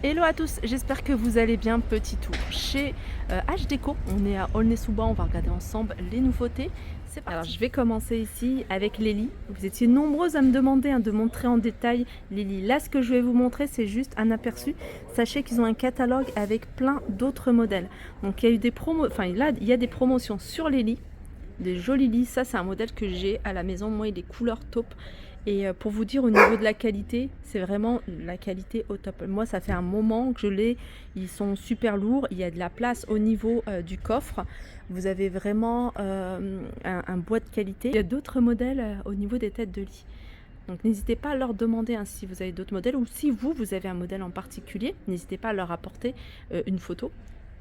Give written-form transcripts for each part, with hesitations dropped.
Hello à tous, j'espère que vous allez bien. Petit tour chez H Déco. On est à Aulnay-sous-Bois, on va regarder ensemble les nouveautés. C'est parti. Alors je vais commencer ici avec les lits. Vous étiez nombreuses à me demander de montrer en détail les lits. Là, ce que je vais vous montrer, c'est juste un aperçu. Sachez qu'ils ont un catalogue avec plein d'autres modèles. Donc il y a eu des promos, enfin là il y a des promotions sur les lits. Des jolis lits, ça c'est un modèle que j'ai à la maison, moi il est couleur taupe. Et pour vous dire au niveau de la qualité, c'est vraiment la qualité au top. Moi ça fait un moment que je l'ai, ils sont super lourds, il y a de la place au niveau du coffre. Vous avez vraiment un bois de qualité. Il y a d'autres modèles au niveau des têtes de lit. Donc n'hésitez pas à leur demander si vous avez d'autres modèles ou si vous avez un modèle en particulier, n'hésitez pas à leur apporter une photo.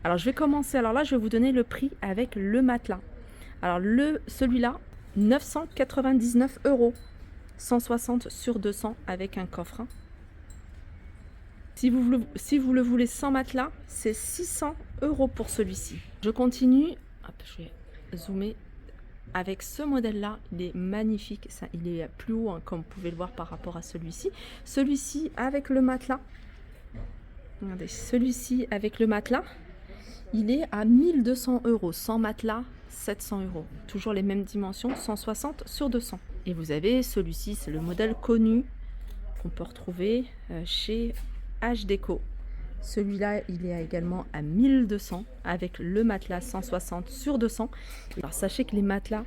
Alors je vais commencer, alors là je vais vous donner le prix avec le matelas. Alors celui-là, 999 €, 160 sur 200 avec un coffre. Si vous le voulez sans matelas, c'est 600 € pour celui-ci. Je continue, hop, je vais zoomer. Avec ce modèle-là, il est magnifique. Ça, il est plus haut, comme vous pouvez le voir par rapport à celui-ci. Celui-ci avec le matelas, regardez, celui-ci avec le matelas, il est à 1200 €. Sans matelas, 700 €. Toujours les mêmes dimensions, 160 sur 200. Et vous avez celui-ci, c'est le modèle connu qu'on peut retrouver chez H Déco. Celui-là, il est également à 1200 avec le matelas 160 sur 200. Alors sachez que les matelas,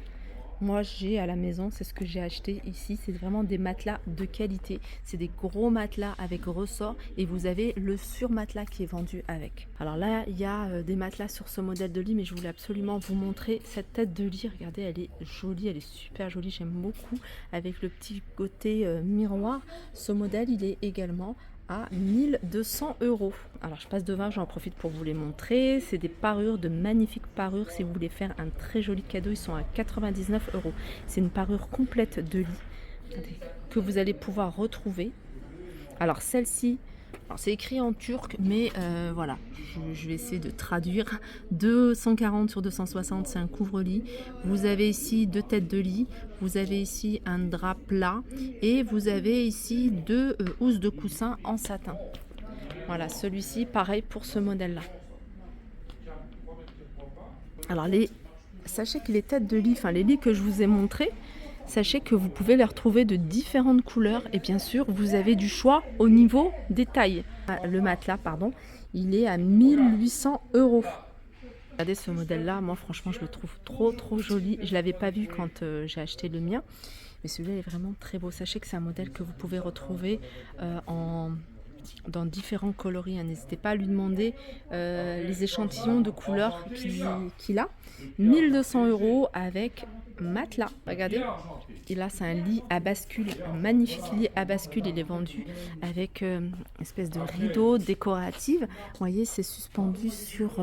moi j'ai à la maison, c'est ce que j'ai acheté ici, c'est vraiment des matelas de qualité. C'est des gros matelas avec ressort et vous avez le surmatelas qui est vendu avec. Alors là, il y a des matelas sur ce modèle de lit, mais je voulais absolument vous montrer cette tête de lit. Regardez, elle est jolie, elle est super jolie, j'aime beaucoup. Avec le petit côté miroir, ce modèle, il est également à 1200 €. Alors je passe devant, j'en profite pour vous les montrer. C'est des parures, de magnifiques parures. Si vous voulez faire un très joli cadeau, ils sont à 99 €. C'est une parure complète de lit que vous allez pouvoir retrouver. Alors celle-ci, c'est écrit en turc, mais voilà, je vais essayer de traduire. 240 sur 260, c'est un couvre-lit. Vous avez ici deux têtes de lit, vous avez ici un drap plat et vous avez ici deux housses de coussin en satin. Voilà, celui-ci, pareil pour ce modèle-là. Alors sachez que les têtes de lit, enfin les lits que je vous ai montrés, sachez que vous pouvez les retrouver de différentes couleurs et bien sûr vous avez du choix au niveau des tailles. Le matelas, pardon, il est à 1800 €. Regardez ce modèle-là, moi franchement je le trouve trop joli. Je ne l'avais pas vu quand j'ai acheté le mien, mais celui-là est vraiment très beau. Sachez que c'est un modèle que vous pouvez retrouver dans différents coloris. N'hésitez pas à lui demander les échantillons de couleurs qu'il a. 1200 € avec matelas. Regardez, et là c'est un lit à bascule, un magnifique lit à bascule. Il est vendu avec une espèce de rideau décoratif. Vous voyez, c'est suspendu sur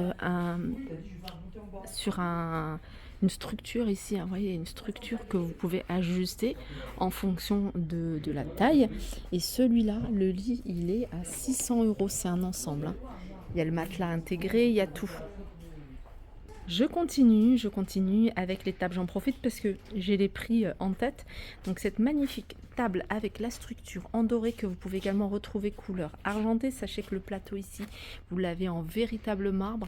une structure ici, vous voyez, une structure que vous pouvez ajuster en fonction de la taille. Et celui-là, le lit, il est à 600 €. C'est un ensemble. Il y a le matelas intégré, il y a tout. Je continue avec les tables. J'en profite parce que j'ai les prix en tête. Donc cette magnifique table avec la structure en doré que vous pouvez également retrouver couleur argentée. Sachez que le plateau ici, vous l'avez en véritable marbre.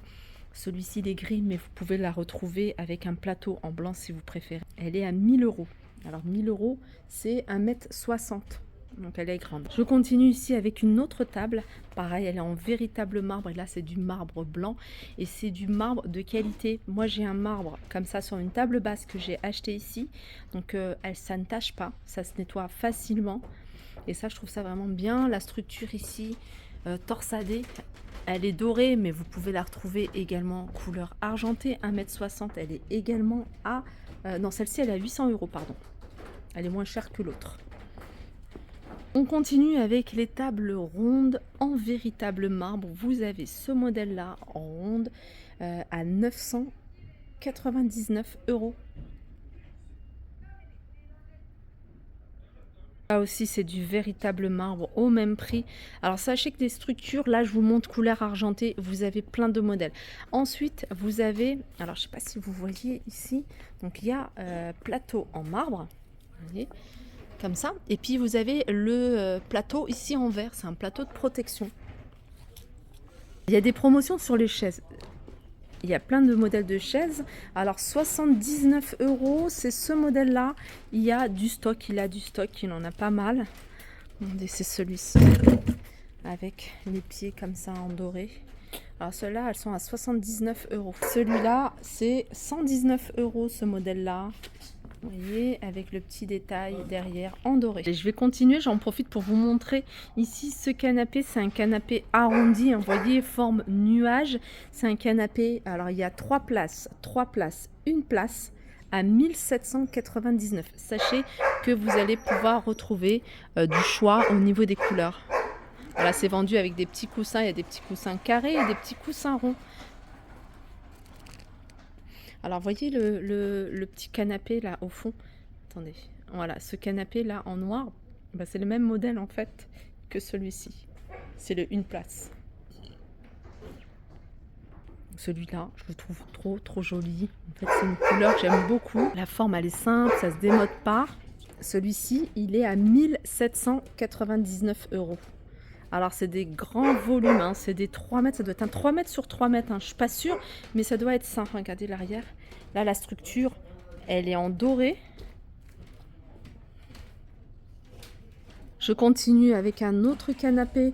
Celui-ci il est gris, mais vous pouvez la retrouver avec un plateau en blanc si vous préférez. Elle est à 1000 €. Alors 1000 €, c'est 1,60 m. Donc elle est grande. Je continue ici avec une autre table. Pareil, elle est en véritable marbre. Et là, c'est du marbre blanc. Et c'est du marbre de qualité. Moi, j'ai un marbre comme ça sur une table basse que j'ai acheté ici. Donc ça ne tache pas. Ça se nettoie facilement. Et ça, je trouve ça vraiment bien. La structure ici, torsadée. Elle est dorée, mais vous pouvez la retrouver également couleur argentée, 1,60 m. Elle est également à... non, celle-ci, elle est à 800 €, pardon. Elle est moins chère que l'autre. On continue avec les tables rondes en véritable marbre. Vous avez ce modèle-là en ronde à 999 €. Là aussi, c'est du véritable marbre au même prix. Alors, sachez que les structures, là, je vous montre couleur argentée. Vous avez plein de modèles. Ensuite, vous avez, alors, je ne sais pas si vous voyez ici, donc il y a plateau en marbre. Vous voyez, comme ça. Et puis, vous avez le plateau ici en verre. C'est un plateau de protection. Il y a des promotions sur les chaises. Il y a plein de modèles de chaises. Alors 79 €, c'est ce modèle-là. Il y a du stock, il en a pas mal. Regardez, c'est celui-ci avec les pieds comme ça en doré. Alors ceux-là, elles sont à 79 €. Celui-là, c'est 119 € ce modèle-là. Vous voyez, avec le petit détail derrière en doré. Et je vais continuer, j'en profite pour vous montrer ici ce canapé. C'est un canapé arrondi, vous voyez, forme nuage. C'est un canapé, alors il y a 3 places, une place à 1799. Sachez que vous allez pouvoir retrouver du choix au niveau des couleurs. Voilà, c'est vendu avec des petits coussins, il y a des petits coussins carrés et des petits coussins ronds. Alors, voyez le petit canapé là au fond. Attendez, voilà, ce canapé là en noir, bah, c'est le même modèle en fait que celui-ci. C'est le une place. Celui-là, je le trouve trop joli. En fait, c'est une couleur que j'aime beaucoup. La forme, elle est simple, ça se démode pas. Celui-ci, il est à 1799 €. Alors, c'est des grands volumes, hein. C'est des 3 mètres, ça doit être un 3 mètres sur 3 mètres, hein. Je ne suis pas sûre, mais ça doit être ça. Regardez l'arrière. Là, la structure, elle est en doré. Je continue avec un autre canapé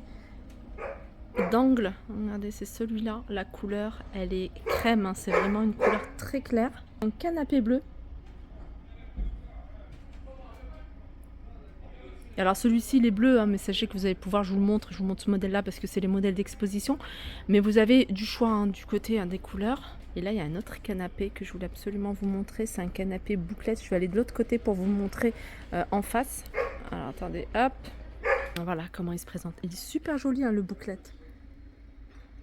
d'angle. Regardez, c'est celui-là. La couleur, elle est crème, hein. C'est vraiment une couleur très claire. Un canapé bleu. Alors celui-ci il est bleu, hein, mais sachez que vous allez pouvoir, je vous montre ce modèle là parce que c'est les modèles d'exposition, mais vous avez du choix, hein, du côté, hein, des couleurs. Et là il y a un autre canapé que je voulais absolument vous montrer, c'est un canapé bouclette. Je vais aller de l'autre côté pour vous montrer en face. Alors attendez, hop, voilà comment il se présente. Il est super joli, hein, le bouclette.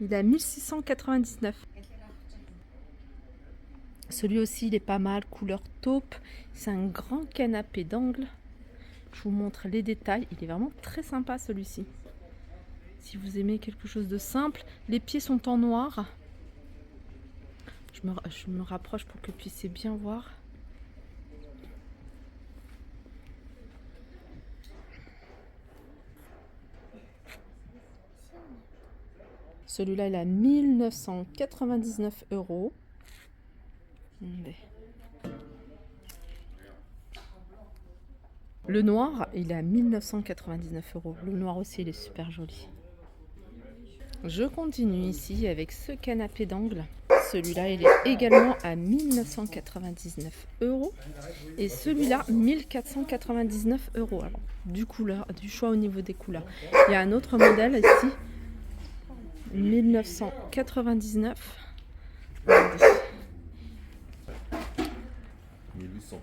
Il est à 1699. Celui aussi il est pas mal, couleur taupe. C'est un grand canapé d'angle. Je vous montre les détails. Il est vraiment très sympa celui-ci. Si vous aimez quelque chose de simple, les pieds sont en noir. Je me rapproche pour que vous puissiez bien voir. Celui-là, il est à 1999 €. Le noir, il est à 1999 €. Le noir aussi, il est super joli. Je continue ici avec ce canapé d'angle. Celui-là, il est également à 1999 €. Et celui-là, 1499 €. Alors, du choix au niveau des couleurs. Il y a un autre modèle ici. 1999. 1800.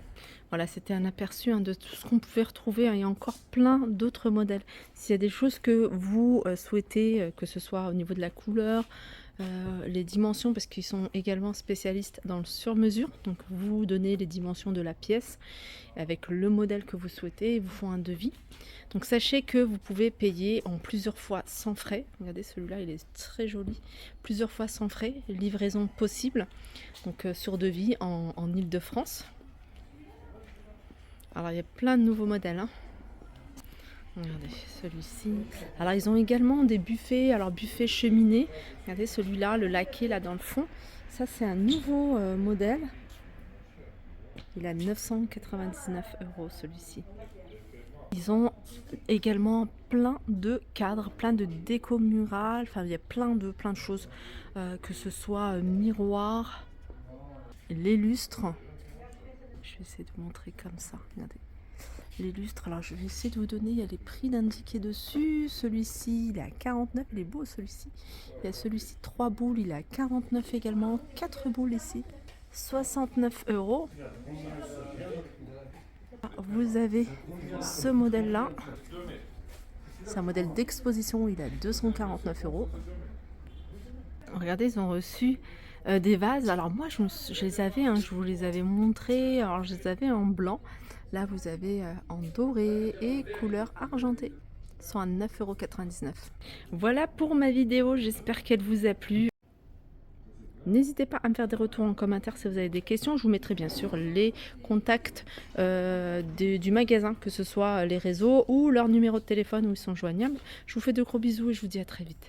Voilà, c'était un aperçu, hein, de tout ce qu'on pouvait retrouver, hein. Il y a encore plein d'autres modèles. S'il y a des choses que vous souhaitez, que ce soit au niveau de la couleur, les dimensions, parce qu'ils sont également spécialistes dans le sur-mesure. Donc vous donnez les dimensions de la pièce avec le modèle que vous souhaitez, ils vous font un devis. Donc sachez que vous pouvez payer en plusieurs fois sans frais. Regardez, celui-là, il est très joli. Plusieurs fois sans frais, livraison possible. Donc sur devis en Île-de-France. Alors il y a plein de nouveaux modèles, hein. Regardez celui-ci. Alors ils ont également des buffets, alors buffet cheminée. Regardez celui-là, le laqué là dans le fond. Ça c'est un nouveau modèle. Il a 999 € celui-ci. Ils ont également plein de cadres, plein de déco murales. Enfin il y a plein de choses, que ce soit miroir, les lustres. Je vais essayer de vous montrer comme ça. Regardez. Les lustres, alors je vais essayer de vous donner, il y a les prix d'indiquer dessus. Celui-ci, il est à 49, il est beau celui-ci. Il y a celui-ci, 3 boules, il est à 49 également. 4 boules ici, 69 €. Vous avez ce modèle-là. C'est un modèle d'exposition, il est à 249 €. Regardez, ils ont reçu des vases. Alors moi je les avais, hein, je vous les avais montrés. Alors je les avais en blanc. Là vous avez en doré et couleur argentée. Ils sont à 9,99 €. Voilà pour ma vidéo, j'espère qu'elle vous a plu. N'hésitez pas à me faire des retours en commentaire si vous avez des questions. Je vous mettrai bien sûr les contacts du magasin, que ce soit les réseaux ou leur numéro de téléphone où ils sont joignables. Je vous fais de gros bisous et je vous dis à très vite.